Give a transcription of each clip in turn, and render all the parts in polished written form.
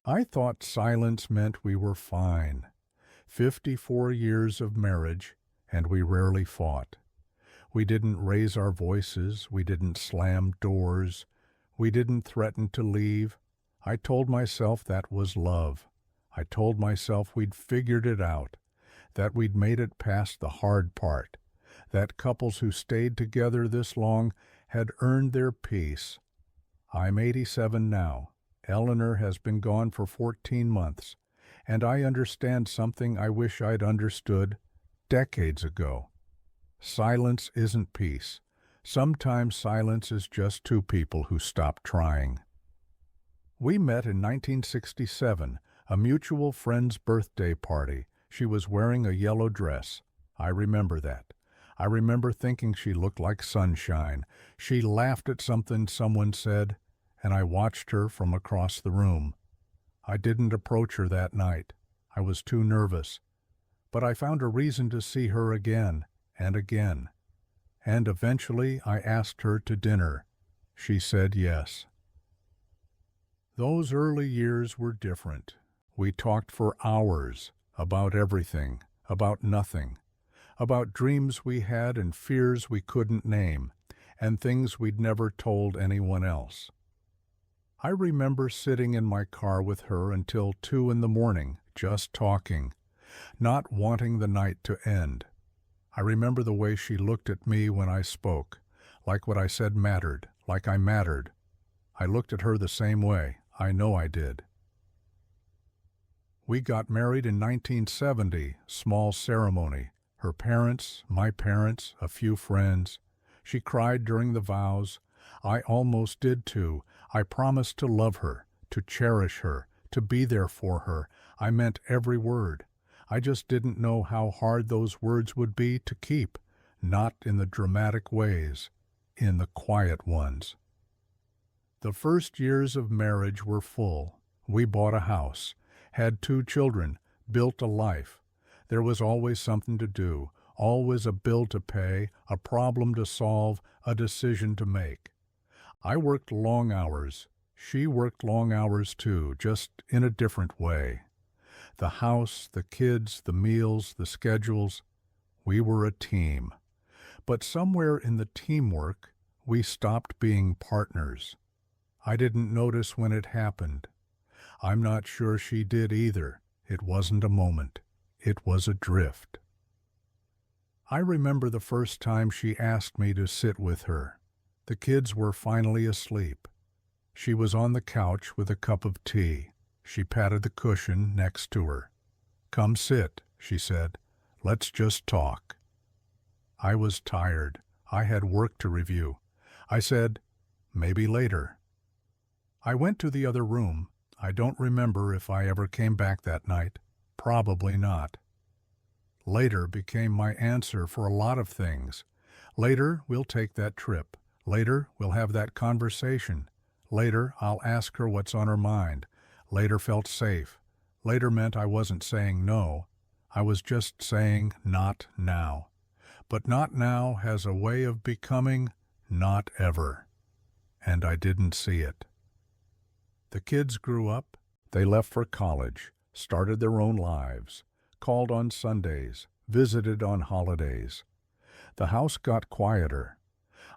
I thought silence meant we were fine. 54 years of marriage, and we rarely fought. We didn't raise our voices, we didn't slam doors, we didn't threaten to leave. I told myself that was love. I told myself we'd figured it out, that we'd made it past the hard part, that couples who stayed together this long had earned their peace. I'm 87 now. Eleanor has been gone for 14 months, and I understand something I wish I'd understood decades ago. Silence isn't peace. Sometimes silence is just two people who stop trying. We met in 1967, a mutual friend's birthday party. She was wearing a yellow dress. I remember that. I remember thinking she looked like sunshine. She laughed at something someone said, and I watched her from across the room. I didn't approach her that night. I was too nervous. But I found a reason to see her again and again. And eventually I asked her to dinner. She said yes. Those early years were different. We talked for hours about everything, about nothing, about dreams we had and fears we couldn't name, and things we'd never told anyone else. I remember sitting in my car with her until 2 in the morning, just talking, not wanting the night to end. I remember the way she looked at me when I spoke, like what I said mattered, like I mattered. I looked at her the same way. I know I did. We got married in 1970, small ceremony. Her parents, my parents, a few friends. She cried during the vows. I almost did too. I promised to love her, to cherish her, to be there for her. I meant every word. I just didn't know how hard those words would be to keep, not in the dramatic ways, in the quiet ones. The first years of marriage were full. We bought a house, had 2 children, built a life. There was always something to do, always a bill to pay, a problem to solve, a decision to make. I worked long hours. She worked long hours too, just in a different way. The house, the kids, the meals, the schedules. We were a team. But somewhere in the teamwork, we stopped being partners. I didn't notice when it happened. I'm not sure she did either. It wasn't a moment. It was a drift. I remember the first time she asked me to sit with her. The kids were finally asleep. She was on the couch with a cup of tea. She patted the cushion next to her. "Come sit," she said. "Let's just talk." I was tired. I had work to review. I said, "Maybe later." I went to the other room. I don't remember if I ever came back that night. Probably not. Later became my answer for a lot of things. Later, we'll take that trip. Later, we'll have that conversation. Later, I'll ask her what's on her mind. Later felt safe. Later meant I wasn't saying no. I was just saying not now. But not now has a way of becoming not ever. And I didn't see it. The kids grew up. They left for college, started their own lives, called on Sundays, visited on holidays. The house got quieter.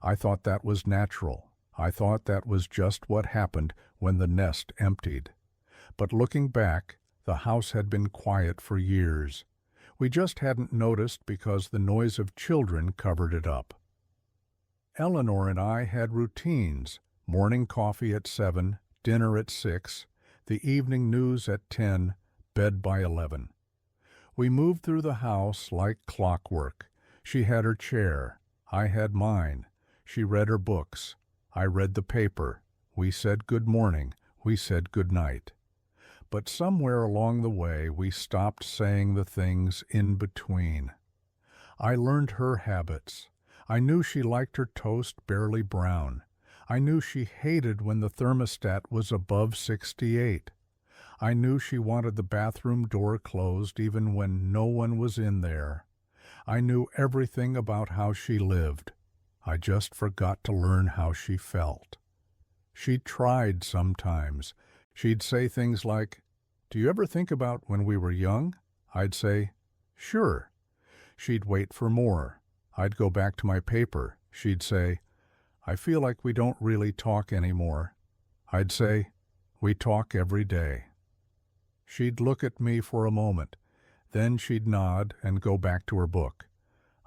I thought that was natural. I thought that was just what happened when the nest emptied. But looking back, the house had been quiet for years. We just hadn't noticed because the noise of children covered it up. Eleanor and I had routines: morning coffee at 7, dinner at 6, the evening news at 10, bed by 11. We moved through the house like clockwork. She had her chair. I had mine. She read her books. I read the paper. We said good morning. We said good night. But somewhere along the way, we stopped saying the things in between. I learned her habits. I knew she liked her toast barely brown. I knew she hated when the thermostat was above 68. I knew she wanted the bathroom door closed even when no one was in there. I knew everything about how she lived. I just forgot to learn how she felt. She tried sometimes. She'd say things like, "Do you ever think about when we were young?" I'd say, "Sure." She'd wait for more. I'd go back to my paper. She'd say, "I feel like we don't really talk anymore." I'd say, "We talk every day." She'd look at me for a moment. Then she'd nod and go back to her book.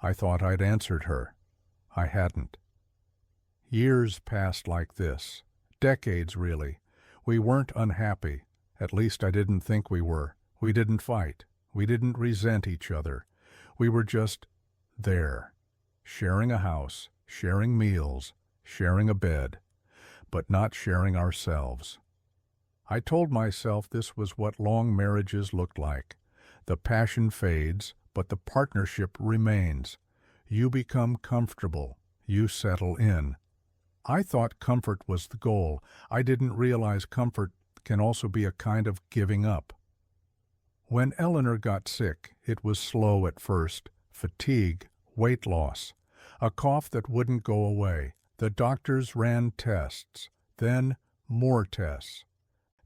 I thought I'd answered her. I hadn't. Years passed like this. Decades, really. We weren't unhappy. At least I didn't think we were. We didn't fight. We didn't resent each other. We were just there, sharing a house, sharing meals, sharing a bed, but not sharing ourselves. I told myself this was what long marriages looked like. The passion fades, but the partnership remains. You become comfortable. You settle in. I thought comfort was the goal. I didn't realize comfort can also be a kind of giving up. When Eleanor got sick, it was slow at first. Fatigue, weight loss, a cough that wouldn't go away. The doctors ran tests, then more tests.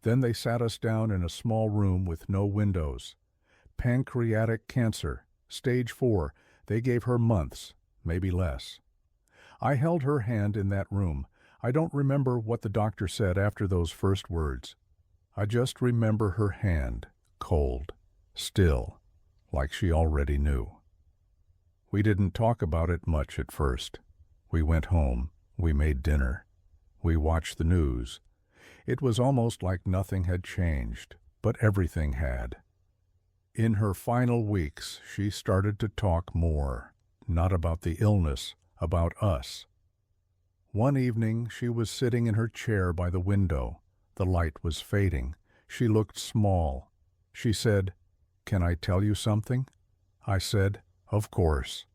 Then they sat us down in a small room with no windows. Pancreatic cancer, stage 4. They gave her months, maybe less. I held her hand in that room. I don't remember what the doctor said after those first words. I just remember her hand, cold, still, like she already knew. We didn't talk about it much at first. We went home. We made dinner. We watched the news. It was almost like nothing had changed, but everything had. In her final weeks, she started to talk more, not about the illness, about us. One evening, she was sitting in her chair by the window. The light was fading. She looked small. She said, "Can I tell you something?" I said, "Of course."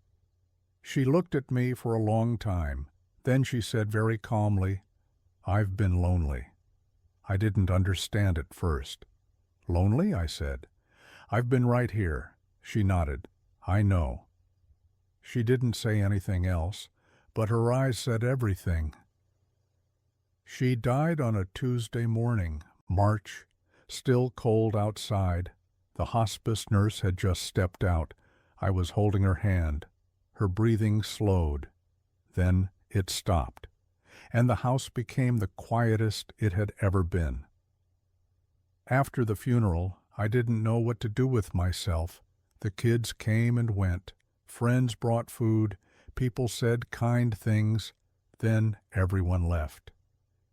She looked at me for a long time. Then she said very calmly, "I've been lonely." I didn't understand at first. "Lonely?" I said. "I've been right here." She nodded. "I know." She didn't say anything else, but her eyes said everything. She died on a Tuesday morning, March, still cold outside. The hospice nurse had just stepped out. I was holding her hand. Her breathing slowed. Then it stopped, and the house became the quietest it had ever been. After the funeral, I didn't know what to do with myself. The kids came and went. Friends brought food. People said kind things. Then everyone left,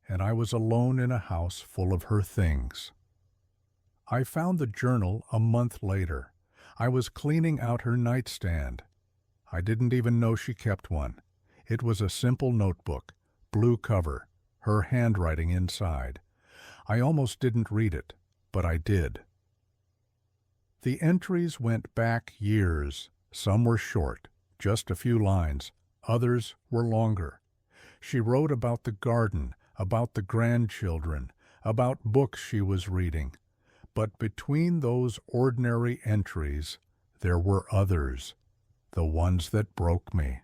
and I was alone in a house full of her things. I found the journal a month later. I was cleaning out her nightstand. I didn't even know she kept one. It was a simple notebook, blue cover, her handwriting inside. I almost didn't read it, but I did. The entries went back years. Some were short, just a few lines. Others were longer. She wrote about the garden, about the grandchildren, about books she was reading. But between those ordinary entries, there were others, the ones that broke me.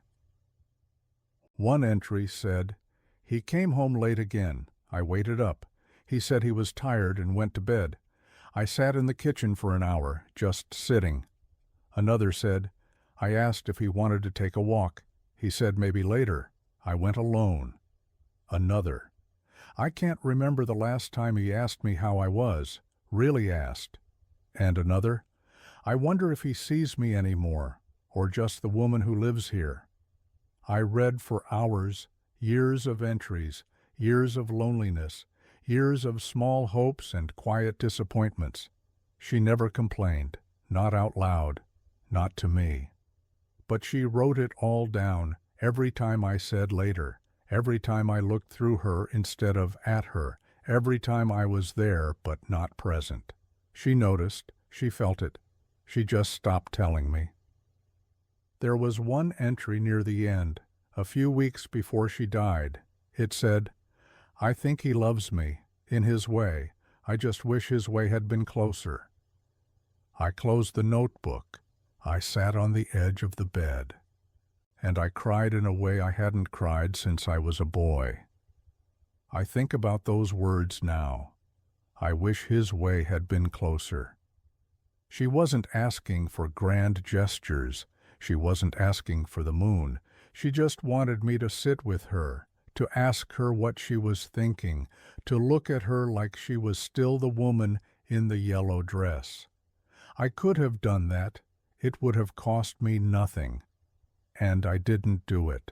One entry said, "He came home late again. I waited up. He said he was tired and went to bed. I sat in the kitchen for an hour, just sitting." Another said, "I asked if he wanted to take a walk. He said maybe later. I went alone." Another, "I can't remember the last time he asked me how I was, really asked." And another, "I wonder if he sees me anymore, or just the woman who lives here." I read for hours, years of entries, years of loneliness, years of small hopes and quiet disappointments. She never complained, not out loud, not to me. But she wrote it all down every time I said later, every time I looked through her instead of at her, every time I was there but not present. She noticed, she felt it. She just stopped telling me. There was one entry near the end, a few weeks before she died. It said, "I think he loves me, in his way. I just wish his way had been closer." I closed the notebook. I sat on the edge of the bed, and I cried in a way I hadn't cried since I was a boy. I think about those words now. I wish his way had been closer. She wasn't asking for grand gestures. She wasn't asking for the moon. She just wanted me to sit with her, to ask her what she was thinking, to look at her like she was still the woman in the yellow dress. I could have done that. It would have cost me nothing. And I didn't do it.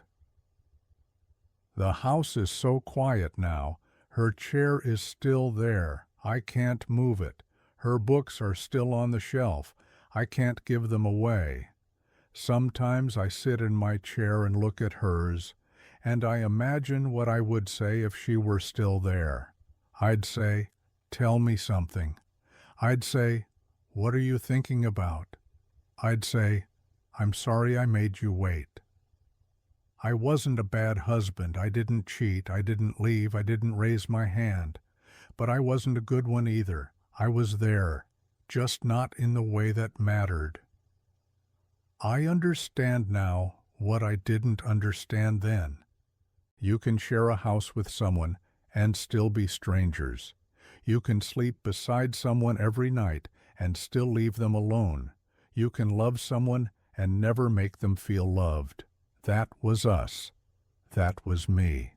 The house is so quiet now. Her chair is still there. I can't move it. Her books are still on the shelf. I can't give them away. Sometimes I sit in my chair and look at hers, and I imagine what I would say if she were still there. I'd say, "Tell me something." I'd say, "What are you thinking about?" I'd say, "I'm sorry I made you wait." I wasn't a bad husband. I didn't cheat. I didn't leave. I didn't raise my hand. But I wasn't a good one either. I was there, just not in the way that mattered. I understand now what I didn't understand then. You can share a house with someone and still be strangers. You can sleep beside someone every night and still leave them alone. You can love someone and never make them feel loved. That was us. That was me.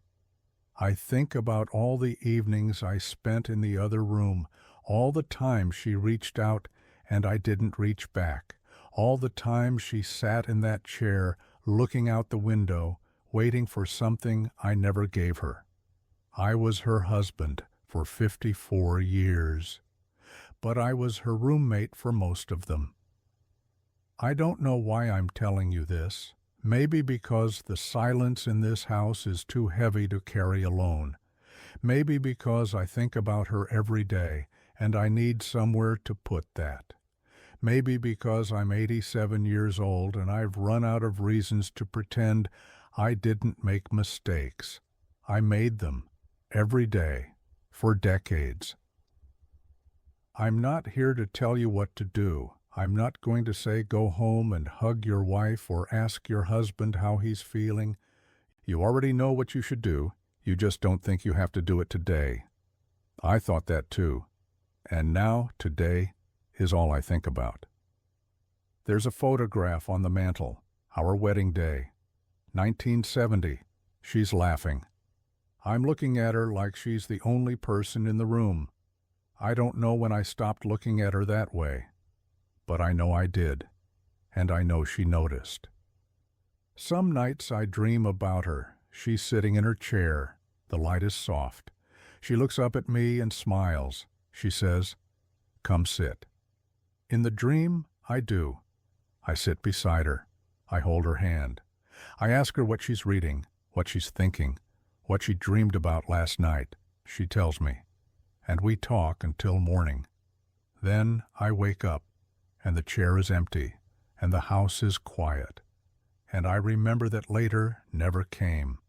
I think about all the evenings I spent in the other room, all the time she reached out and I didn't reach back, all the time she sat in that chair looking out the window, waiting for something I never gave her. I was her husband for 54 years, but I was her roommate for most of them. I don't know why I'm telling you this. Maybe because the silence in this house is too heavy to carry alone. Maybe because I think about her every day and I need somewhere to put that. Maybe because I'm 87 years old and I've run out of reasons to pretend I didn't make mistakes. I made them every day for decades. I'm not here to tell you what to do. I'm not going to say go home and hug your wife or ask your husband how he's feeling. You already know what you should do. You just don't think you have to do it today. I thought that too. And now, today, is all I think about. There's a photograph on the mantel, our wedding day. 1970. She's laughing. I'm looking at her like she's the only person in the room. I don't know when I stopped looking at her that way. But I know I did, and I know she noticed. Some nights I dream about her. She's sitting in her chair. The light is soft. She looks up at me and smiles. She says, "Come sit." In the dream, I do. I sit beside her. I hold her hand. I ask her what she's reading, what she's thinking, what she dreamed about last night. She tells me, and we talk until morning. Then I wake up. And the chair is empty, and the house is quiet, and I remember that later never came.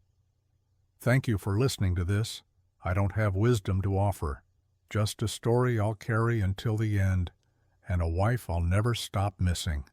Thank you for listening to this. I don't have wisdom to offer, just a story I'll carry until the end, and a wife I'll never stop missing.